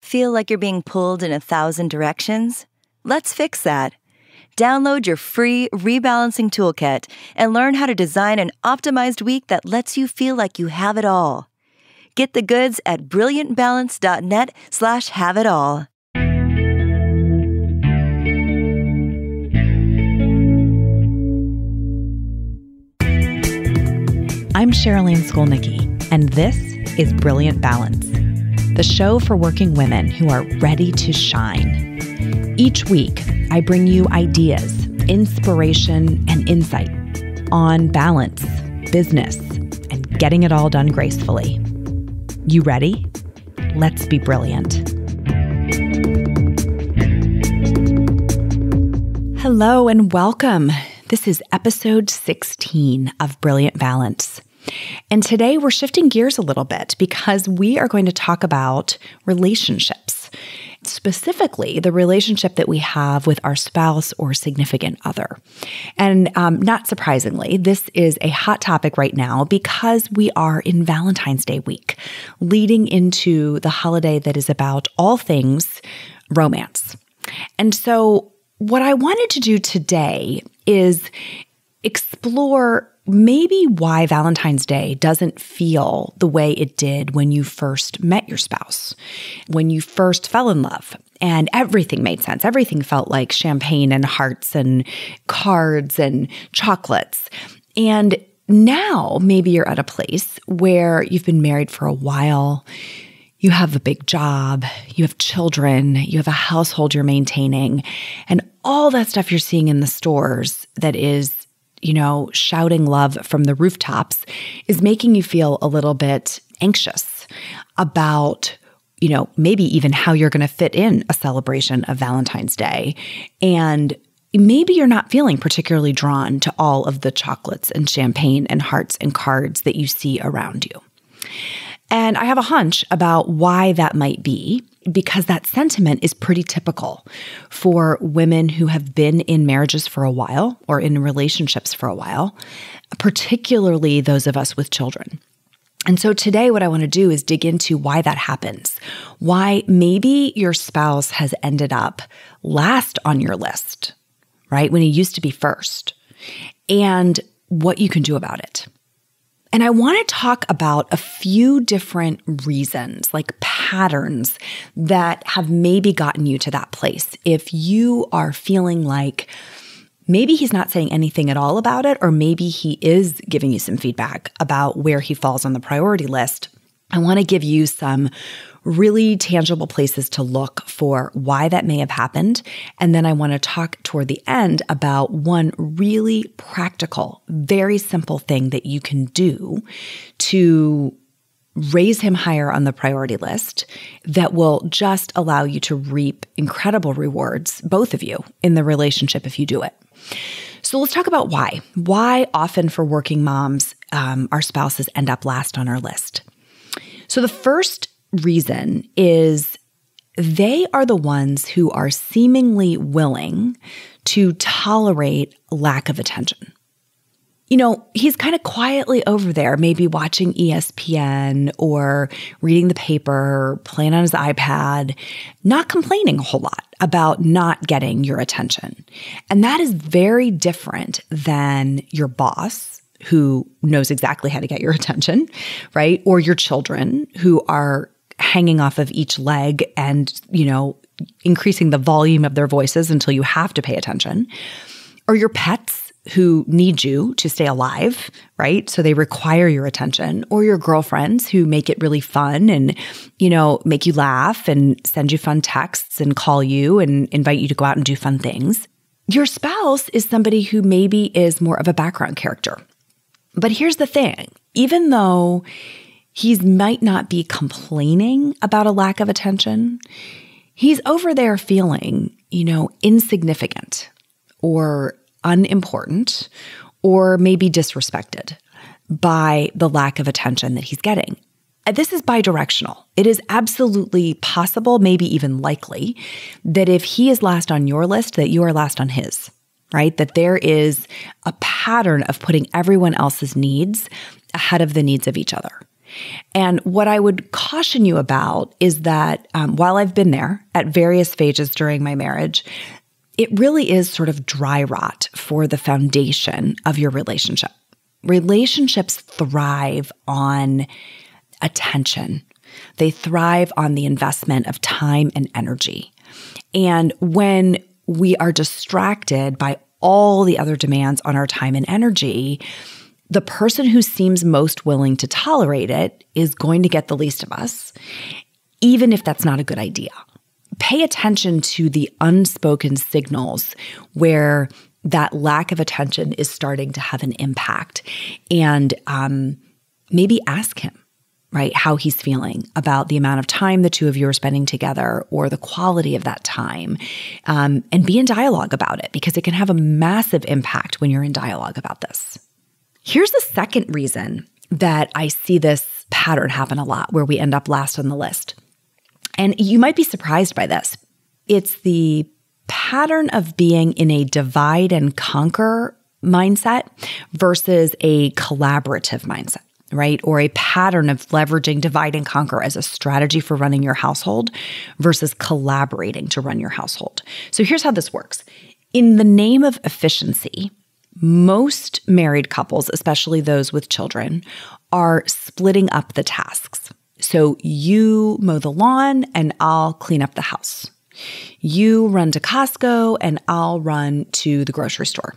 Feel like you're being pulled in 1,000 directions? Let's fix that. Download your free rebalancing toolkit and learn how to design an optimized week that lets you feel like you have it all. Get the goods at brilliantbalance.net/have-it-all. I'm Cherylanne Skolnicki, and this is Brilliant Balance, the show for working women who are ready to shine. Each week, I bring you ideas, inspiration, and insight on balance, business, and getting it all done gracefully. You ready? Let's be brilliant. Hello and welcome. This is episode 16 of Brilliant Balance. And today we're shifting gears a little bit because we are going to talk about relationships, specifically the relationship that we have with our spouse or significant other. And not surprisingly, this is a hot topic right now because we are in Valentine's Day week, leading into the holiday that is about all things romance. And so what I wanted to do today is explore maybe why Valentine's Day doesn't feel the way it did when you first met your spouse, when you first fell in love, and everything made sense. Everything felt like champagne and hearts and cards and chocolates. And now maybe you're at a place where you've been married for a while, you have a big job, you have children, you have a household you're maintaining, and all that stuff you're seeing in the stores that is, shouting love from the rooftops is making you feel a little bit anxious about, maybe even how you're going to fit in a celebration of Valentine's Day. And maybe you're not feeling particularly drawn to all of the chocolates and champagne and hearts and cards that you see around you. And I have a hunch about why that might be, because that sentiment is pretty typical for women who have been in marriages for a while or in relationships for a while, particularly those of us with children. And so today what I want to do is dig into why that happens, why maybe your spouse has ended up last on your list, right, when he used to be first, and what you can do about it. And I want to talk about a few different reasons, like patterns that have maybe gotten you to that place. If you are feeling like maybe he's not saying anything at all about it, or maybe he is giving you some feedback about where he falls on the priority list, I want to give you some really tangible places to look for why that may have happened. And then I want to talk toward the end about one really practical, very simple thing that you can do to raise him higher on the priority list that will just allow you to reap incredible rewards, both of you, in the relationship if you do it. So let's talk about why. Why often for working moms, our spouses end up last on our list. So the first reason is they are the ones who are seemingly willing to tolerate lack of attention. He's kind of quietly over there, maybe watching ESPN or reading the paper, playing on his iPad, not complaining a whole lot about not getting your attention. And that is very different than your boss, who knows exactly how to get your attention, right? Or your children who are hanging off of each leg and, increasing the volume of their voices until you have to pay attention. Or your pets who need you to stay alive, right? So they require your attention. Or your girlfriends who make it really fun and, make you laugh and send you fun texts and call you and invite you to go out and do fun things. Your spouse is somebody who maybe is more of a background character. But here's the thing, even though he might not be complaining about a lack of attention, he's over there feeling, insignificant or unimportant or maybe disrespected by the lack of attention that he's getting. This is bidirectional. It is absolutely possible, maybe even likely, that if he is last on your list, that you are last on his. Right? That there is a pattern of putting everyone else's needs ahead of the needs of each other. And what I would caution you about is that while I've been there at various phases during my marriage, it really is sort of dry rot for the foundation of your relationship. Relationships thrive on attention. They thrive on the investment of time and energy. And when we are distracted by all the other demands on our time and energy, the person who seems most willing to tolerate it is going to get the least of us, even if that's not a good idea. Pay attention to the unspoken signals where that lack of attention is starting to have an impact. And maybe ask him, right, how he's feeling about the amount of time the two of you are spending together or the quality of that time. And be in dialogue about it, because it can have a massive impact when you're in dialogue about this. Here's the second reason that I see this pattern happen a lot, where we end up last on the list. And you might be surprised by this. It's the pattern of being in a divide and conquer mindset versus a collaborative mindset, right? Or a pattern of leveraging divide and conquer as a strategy for running your household versus collaborating to run your household. So here's how this works. In the name of efficiency, most married couples, especially those with children, are splitting up the tasks. So you mow the lawn and I'll clean up the house. You run to Costco and I'll run to the grocery store.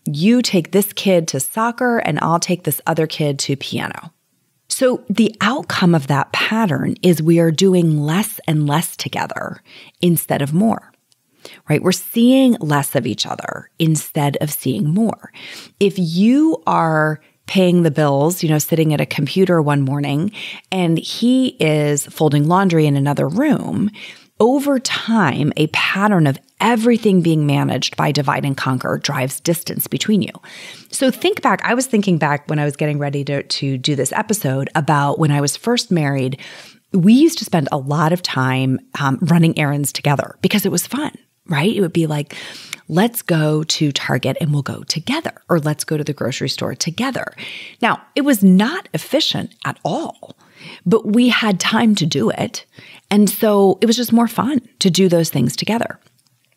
You take this kid to soccer and I'll take this other kid to piano. So the outcome of that pattern is we are doing less and less together instead of more, right? We're seeing less of each other instead of seeing more. If you are paying the bills, sitting at a computer one morning, and he is folding laundry in another room, over time, a pattern of everything being managed by divide and conquer drives distance between you. So think back. I was thinking back when I was getting ready to do this episode about when I was first married. We used to spend a lot of time running errands together because it was fun, right? It would be like, let's go to Target and we'll go together, or let's go to the grocery store together. Now, it was not efficient at all, but we had time to do it. And so it was just more fun to do those things together.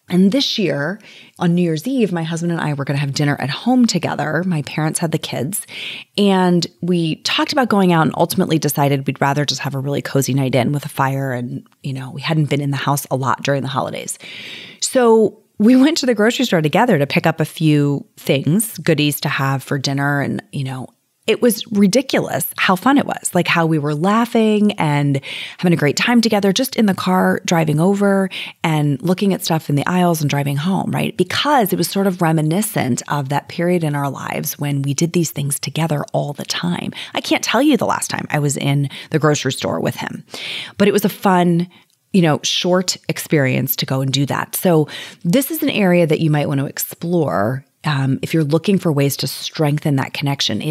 And this year, on New Year's Eve, my husband and I were going to have dinner at home together. My parents had the kids, and we talked about going out and ultimately decided we'd rather just have a really cozy night in with a fire. And, we hadn't been in the house a lot during the holidays. So we went to the grocery store together to pick up a few things, goodies to have for dinner. And, it was ridiculous how fun it was, like how we were laughing and having a great time together just in the car, driving over and looking at stuff in the aisles and driving home, right? Because it was sort of reminiscent of that period in our lives when we did these things together all the time. I can't tell you the last time I was in the grocery store with him, but it was a fun, short experience to go and do that. So this is an area that you might want to explore if you're looking for ways to strengthen that connection.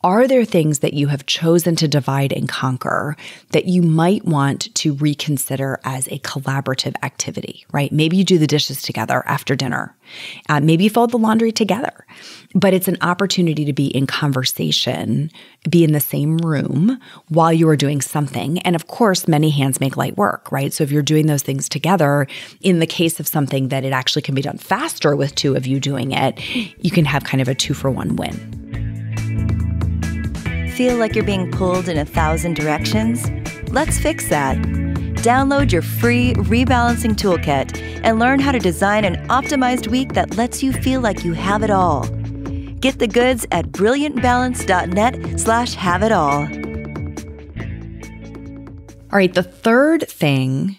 Are there things that you have chosen to divide and conquer that you might want to reconsider as a collaborative activity, right? Maybe you do the dishes together after dinner. Maybe you fold the laundry together. But it's an opportunity to be in conversation, be in the same room while you are doing something. And of course, many hands make light work, right? So if you're doing those things together, in the case of something that it actually can be done faster with two of you doing it, you can have kind of a 2-for-1 win. Feel like you're being pulled in 1,000 directions? Let's fix that. Download your free rebalancing toolkit and learn how to design an optimized week that lets you feel like you have it all. Get the goods at brilliantbalance.net/have-it-all. All right, the third thing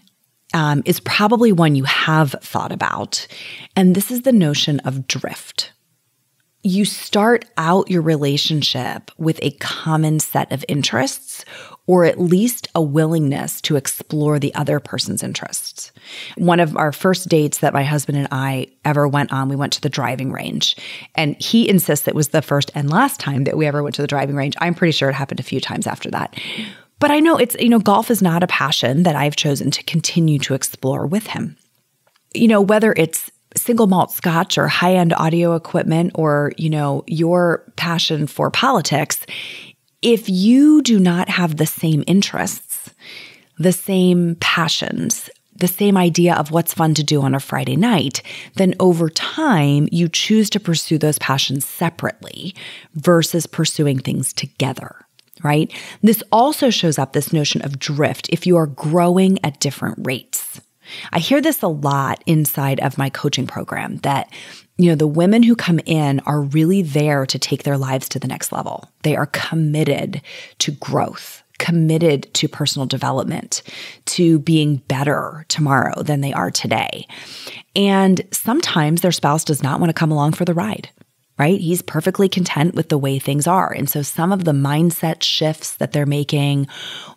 is probably one you have thought about, and this is the notion of drift. You start out your relationship with a common set of interests, or at least a willingness to explore the other person's interests. One of our first dates that my husband and I ever went on, we went to the driving range. And he insists it was the first and last time that we ever went to the driving range. I'm pretty sure it happened a few times after that. But I know golf is not a passion that I've chosen to continue to explore with him. Whether it's single malt scotch or high-end audio equipment or, your passion for politics, If you do not have the same interests, the same passions, the same idea of what's fun to do on a Friday night, then over time, you choose to pursue those passions separately versus pursuing things together, right? This also shows up, this notion of drift, if you are growing at different rates. I hear this a lot inside of my coaching program that, the women who come in are really there to take their lives to the next level. They are committed to growth, committed to personal development, to being better tomorrow than they are today. And sometimes their spouse does not want to come along for the ride, right? He's perfectly content with the way things are. And so some of the mindset shifts that they're making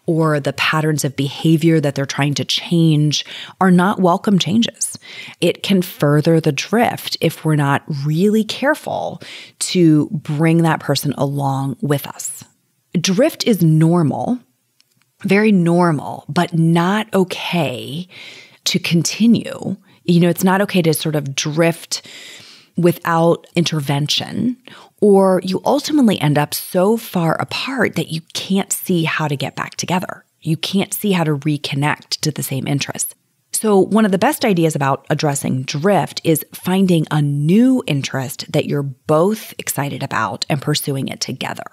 or the patterns of behavior that they're trying to change are not welcome changes. It can further the drift if we're not really careful to bring that person along with us. Drift is normal, very normal, but not okay to continue. It's not okay to sort of drift without intervention, or you ultimately end up so far apart that you can't see how to get back together. You can't see how to reconnect to the same interests. So one of the best ideas about addressing drift is finding a new interest that you're both excited about and pursuing it together,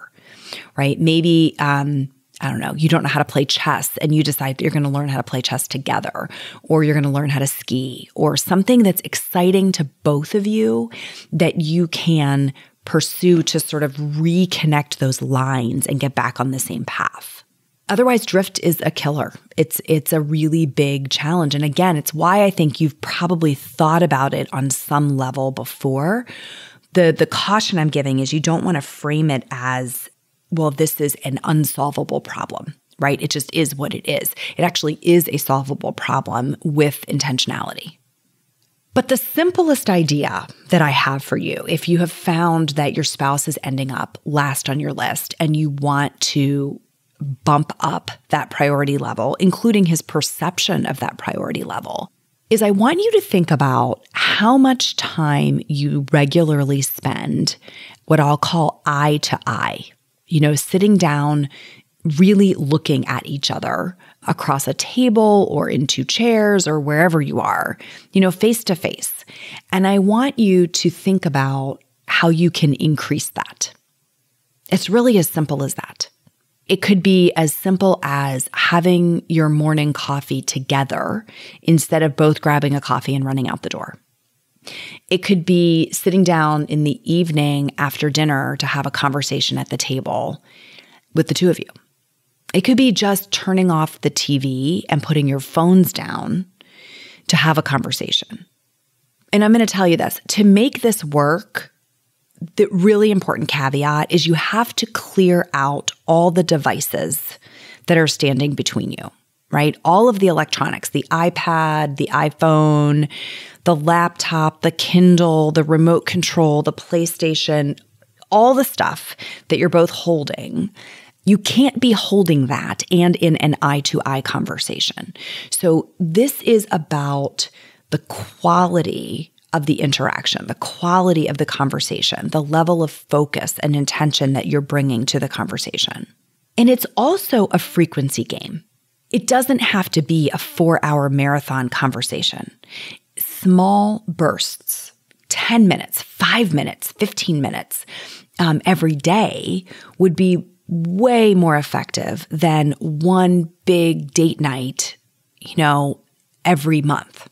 right? Maybe, I don't know, you don't know how to play chess and you decide that you're going to learn how to play chess together, or you're going to learn how to ski, or something that's exciting to both of you that you can pursue to sort of reconnect those lines and get back on the same path. Otherwise, drift is a killer. It's a really big challenge. And again, it's why I think you've probably thought about it on some level before. The caution I'm giving is you don't want to frame it as, well, this is an unsolvable problem, right? It just is what it is. It actually is a solvable problem with intentionality. But the simplest idea that I have for you, if you have found that your spouse is ending up last on your list and you want to bump up that priority level, including his perception of that priority level, is I want you to think about how much time you regularly spend what I'll call eye to eye. Sitting down, really looking at each other across a table or in two chairs or wherever you are, face to face. And I want you to think about how you can increase that. It's really as simple as that. It could be as simple as having your morning coffee together instead of both grabbing a coffee and running out the door. It could be sitting down in the evening after dinner to have a conversation at the table with the two of you. It could be just turning off the TV and putting your phones down to have a conversation. And I'm going to tell you this, to make this work, the really important caveat is you have to clear out all the devices that are standing between you, right? All of the electronics, the iPad, the iPhone, the laptop, the Kindle, the remote control, the PlayStation, all the stuff that you're both holding. You can't be holding that and in an eye-to-eye conversation. So this is about the quality of the interaction, the quality of the conversation, the level of focus and intention that you're bringing to the conversation. And it's also a frequency game. It doesn't have to be a 4-hour marathon conversation. Small bursts, 10 minutes, 5 minutes, 15 minutes every day would be way more effective than one big date night, every month.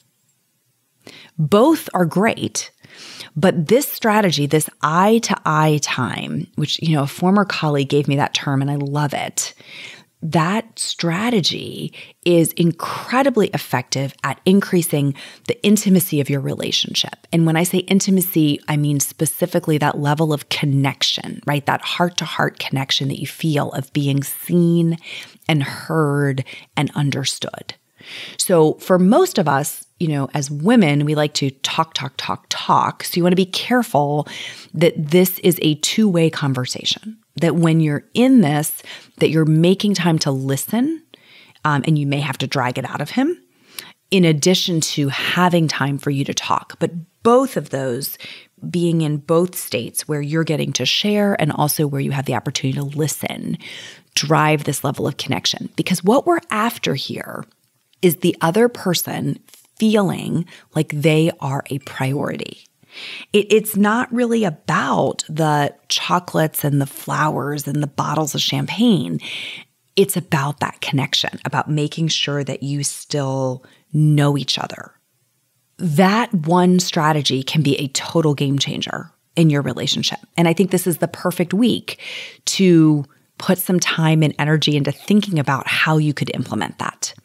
Both are great, but this strategy, this eye-to-eye time, which, a former colleague gave me that term and I love it, that strategy is incredibly effective at increasing the intimacy of your relationship. And when I say intimacy, I mean specifically that level of connection, right? That heart-to-heart connection that you feel of being seen and heard and understood. So for most of us, as women, we like to talk. So you want to be careful that this is a two-way conversation, that when you're in this, that you're making time to listen, and you may have to drag it out of him, in addition to having time for you to talk. But both of those being in both states where you're getting to share and also where you have the opportunity to listen drive this level of connection. Because what we're after here is the other person feeling like they are a priority. It's not really about the chocolates and the flowers and the bottles of champagne. It's about that connection, about making sure that you still know each other. That one strategy can be a total game changer in your relationship. And I think this is the perfect week to put some time and energy into thinking about how you could implement that.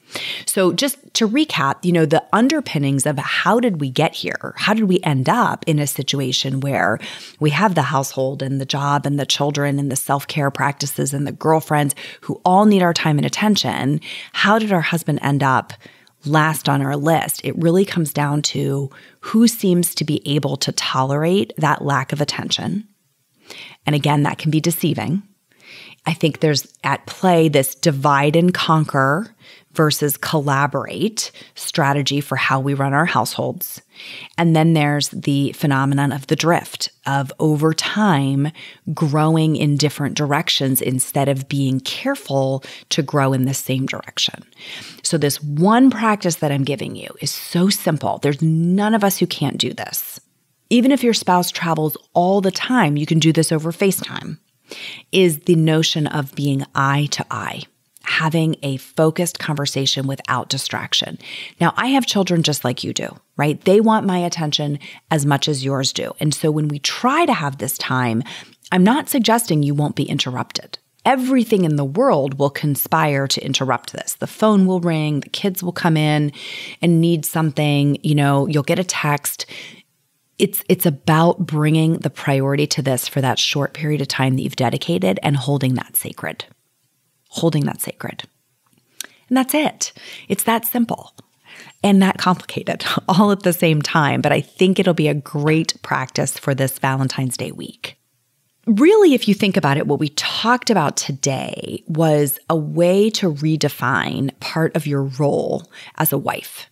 So just to recap, the underpinnings of how did we get here? How did we end up in a situation where we have the household and the job and the children and the self-care practices and the girlfriends who all need our time and attention? How did our husband end up last on our list? It really comes down to who seems to be able to tolerate that lack of attention. And again, that can be deceiving. I think there's at play this divide and conquer versus collaborate strategy for how we run our households. And then there's the phenomenon of the drift, of over time growing in different directions instead of being careful to grow in the same direction. So this one practice that I'm giving you is so simple. There's none of us who can't do this. Even if your spouse travels all the time, you can do this over FaceTime, is the notion of being eye to eye, having a focused conversation without distraction. Now, I have children just like you do, right? They want my attention as much as yours do. And so when we try to have this time, I'm not suggesting you won't be interrupted. Everything in the world will conspire to interrupt this. The phone will ring, the kids will come in and need something, you'll get a text. It's about bringing the priority to this for that short period of time that you've dedicated and holding that sacred. Holding that sacred. And that's it. It's that simple and that complicated all at the same time. But I think it'll be a great practice for this Valentine's Day week. Really, if you think about it, what we talked about today was a way to redefine part of your role as a wife.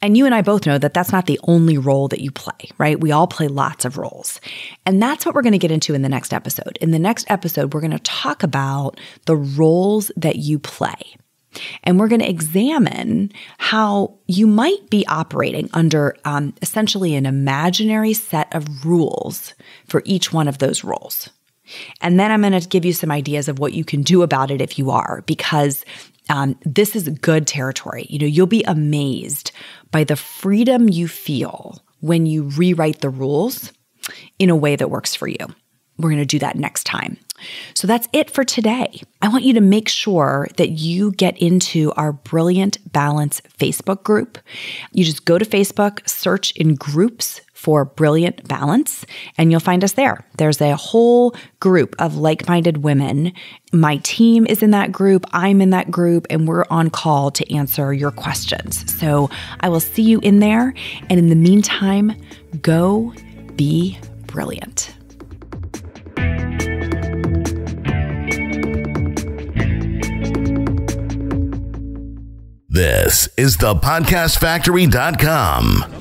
And you and I both know that that's not the only role that you play, right? We all play lots of roles. And that's what we're going to get into in the next episode. In the next episode, we're going to talk about the roles that you play. And we're going to examine how you might be operating under essentially an imaginary set of rules for each one of those roles. And then I'm going to give you some ideas of what you can do about it if you are, because this is good territory. You'll be amazed by the freedom you feel when you rewrite the rules in a way that works for you. We're going to do that next time. So that's it for today. I want you to make sure that you get into our Brilliant Balance Facebook group. You just go to Facebook, search in groups for Brilliant Balance, and you'll find us there. There's a whole group of like-minded women. My team is in that group. I'm in that group, and we're on call to answer your questions. So I will see you in there. And in the meantime, go be brilliant. This is thepodcastfactory.com.